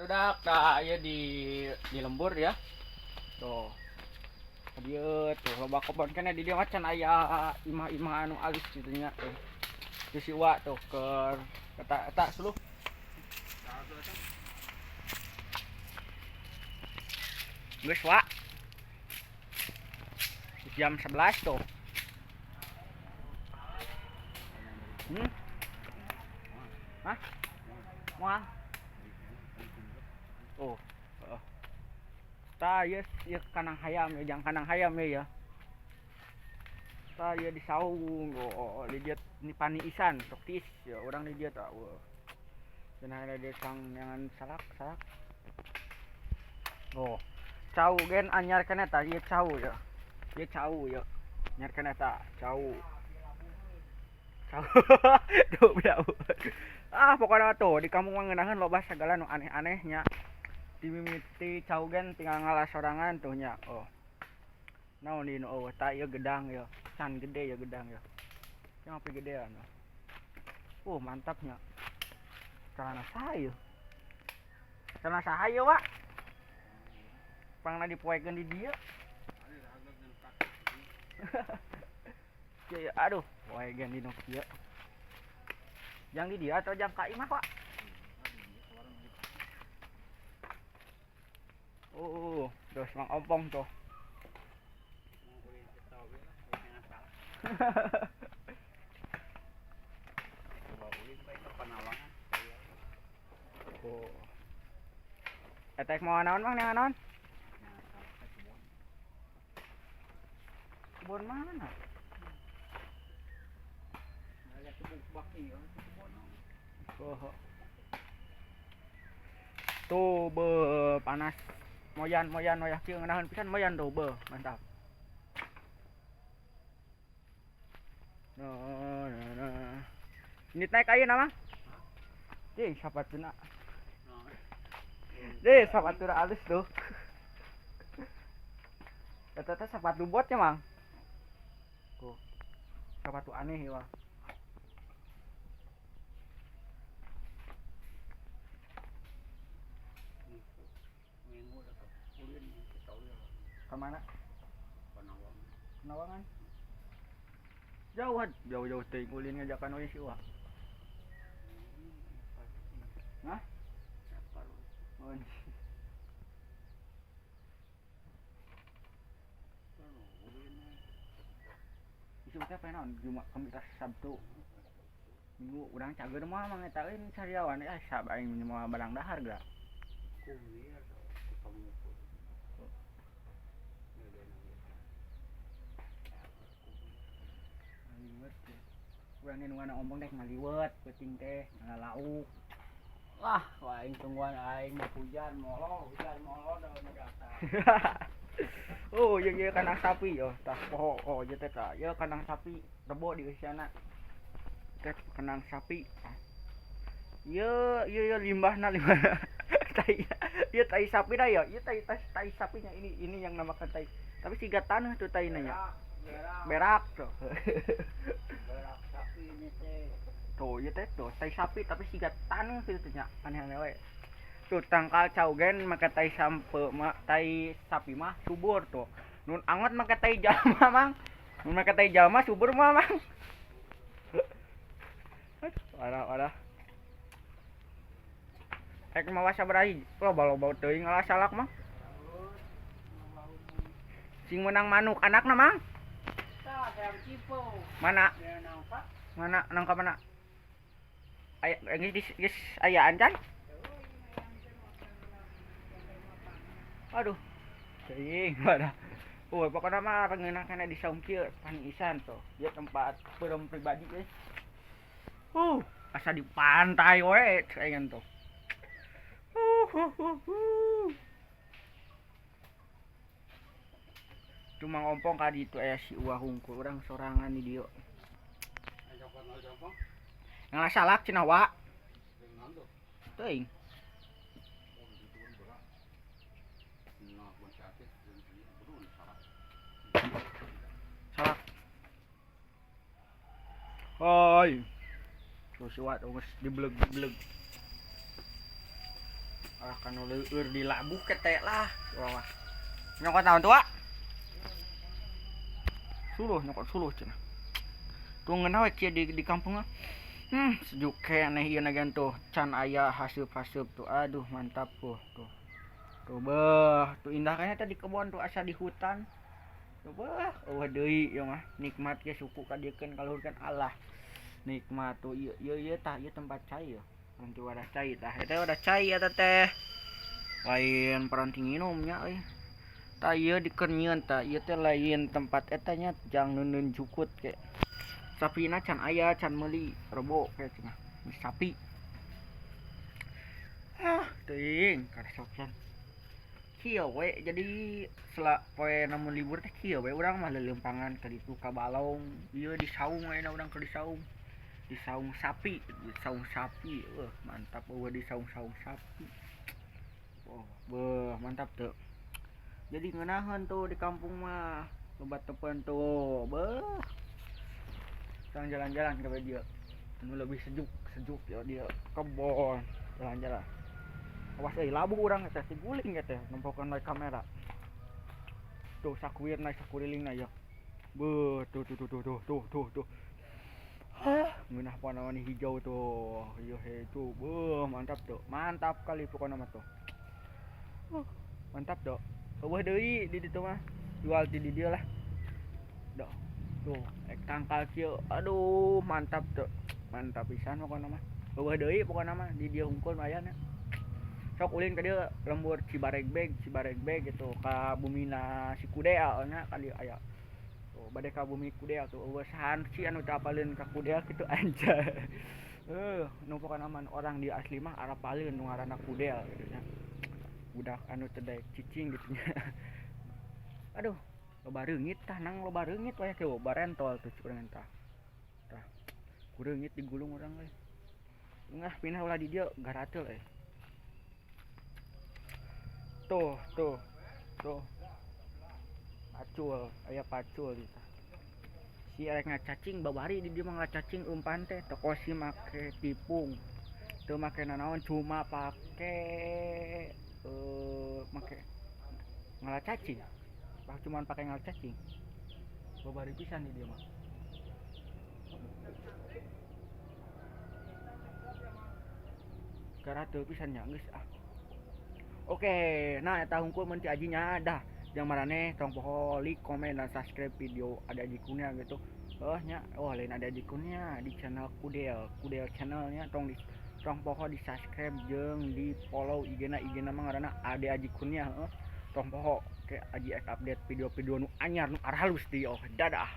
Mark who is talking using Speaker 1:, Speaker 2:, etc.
Speaker 1: barudak dah ya di lembur ya. Tuh. Dia tuh loba kebon kana di dia macan aya imah-imah anu alis gitu nya tuh. Di siwa tuh ke eta suluh. Geus wa. Jam 11 tuh. Hah? Moal. Oh. Heeh. Tah ieu kanang hayam ya, jang kanang hayam ya. Tah ieu di saung, di dieu ni pani isan, sok tiis ya urang di dieu tah. Cenah ada dia sang yang salak. Oh. Cau gen anyar kana tah ieu cau ya. Ieu cau ya. Anyar kana tah cau. Tuh bau. Pokoknya tuh di kampung Mangenahan loba segala nu aneh-anehnya. Dimimiti cau gen tinggal ngalah sorangan tuh nya. Oh. Naon di nu eueuh tah ieu gedang ya. Can gede ya gedang ya. Cenah api gedean. Mantapnya. Celana saha ieu? Celana saha ieu, Wak? Pangna dipoekeun di dieu. Ya, aduh, poekeun di nu kieu. Jang di dia atau jang ka imah, Pak? Terus Mang Ompong tuh. Etek mau naon Mang, yang naon? Kebun mana? Tuh panas. Moyan wayah kieu ngeunaheun pisan moyan tuh mantap. Nah. Ini naik ayeuna mah. Sapatuna. Sapatuna alus tuh. Eta teh sepatu botnya, Mang. Tuh. Sepatu aneh ya. Kemana? Penawangan. Jauh teuing ulin ngajakan we si Wak. Hah? Isu teh naon Jumat Kamis Sabtu. Minggu urang cager mah mang eta euy sariawan sab aing mah barang dahar geura. Urang nu ngana ompong teh ngaliwet peuting teh ngalauk. Wah aing tungguan aing hujan molol daun data. Ieu kandang sapi yo tah ieu teh tah ieu kandang sapi rebo di usiana. Teh kandang sapi. Ieu limbahna. Tai sapi dah ya. Ieu tai sapinya ini yang namakan tai. Tapi siga taneuh tuh taina nya. Berak tuh. Berak sapi ini teh. Tuh, ieu teh tuh tai sapi tapi siga taneuh kitu nya. Aneh-aneh we. Tuh tangkal caugen make tai sapi mah subur tuh. Nun angot make tai jalma, Mang. Mun make tai jalma subur mah, Mang. Wadah. Ek mawa sabarahi loba teuing ngalah salak, Mang. Sing menang manuk anakna, Mang. Tah, hayam cipo. Mana? Nangka mana? Aya geus ayaan can? Aduh. Teuing wadah. Pokona mah rengeunah kana di saung kieu Pani Isan tuh. Ieu tempat peureum pribadi euy. Asa di pantai we saingan tuh. Cuma ngompong ka ditu aya si Uwah hungkul urang sorangan di dieu. Ngalah salak cenah Wak. Teuing. Salak. Terus si Wak geus dibeleg. ah kan leueur di labuh ketek lah wah nyokot naon tua suluh nyokot suluh cenah tuh ngeunawe kieu di kampung mah sejuk keneh ieu nagan tuh can aya haseup-haseup tuh aduh mantap tuh beuh tuh indah kayaknya tadi kebon tuh asa di hutan tuh beuh eueuh deui ieu mah nikmat ge suku kadiekeun kaluhurkeun Allah nikmat tuh ieu tah ieu tempat cai ya nanti wadah cai tah eta wadah cai eta teh lain peranti nginumnya euy tah ieu dikeun nyieun tah ieu teh lain tempat eta nya jang neuneun jukut ke sapina can aya can meuli rebo kayak cenah sapi teuing karesokan kieu we jadi sela poe namun libur teh kieu we urang mah leuleumpangan ka ditu ka balong ieu di saung ayeuna urang keur di saung sapi mantap eueuh di saung sapi beuh mantap tuh jadi ngeunaheun tuh di kampung mah loba tepen tuh beuh sang jalan-jalan ke dia anu lebih sejuk ya dia kebon jalan-jalan awas labu urang eta si guling eta nempokeun we kamera tuh sakuirna sakurilingna ya beuh tuh ngeunah warna-warni hijau tuh ieu he tuh beuh mantap kali pokona mah tuh mantap dok eueuh deui di ditu mah jual di dieu lah dok tuh tangkal kieu aduh mantap pisan pokona mah eueuh deui pokona mah di dieu hungkul aya na sok ulin ka dieu lembur Cibaregbeg gitu ka bumina si Kudel nya ka dieu aya tuh bade ka bumi Kudel tuh eueuh sahan si anu teu apaleun ka Kudel kitu anjay nu pokona mah orang di asli mah arapaleun nu ngaranna Kudel gitu nya budak anu teu daek cicing gitu nya aduh loba reungit tah nang loba reungit we teh barentol tuh curengan tah ku reungit digulung urang we ngah pindah ulah di dieu garateul tuh pacul aya pacul gitu si arek ngacacing babari di dieu mah ngacacing umpan teh teu kosi make tipung teu make nanaon cuma pake make ngalacacing cuman pakai ngalacacing babari pisan di dieu mah garateul pisan nya geus oke, nah eta hungkul mun ti ajinya dah. Yang marane tong poho like, komen dan subscribe video ada ajikunnya gitu. Nya, lain ada ajikunnya di channel Kudel channelnya tong poho di subscribe jeung di follow IG-na mah ngaranna ade ajikunnya tong poho ke aji update video-video nu anyar nu arhalus di dadah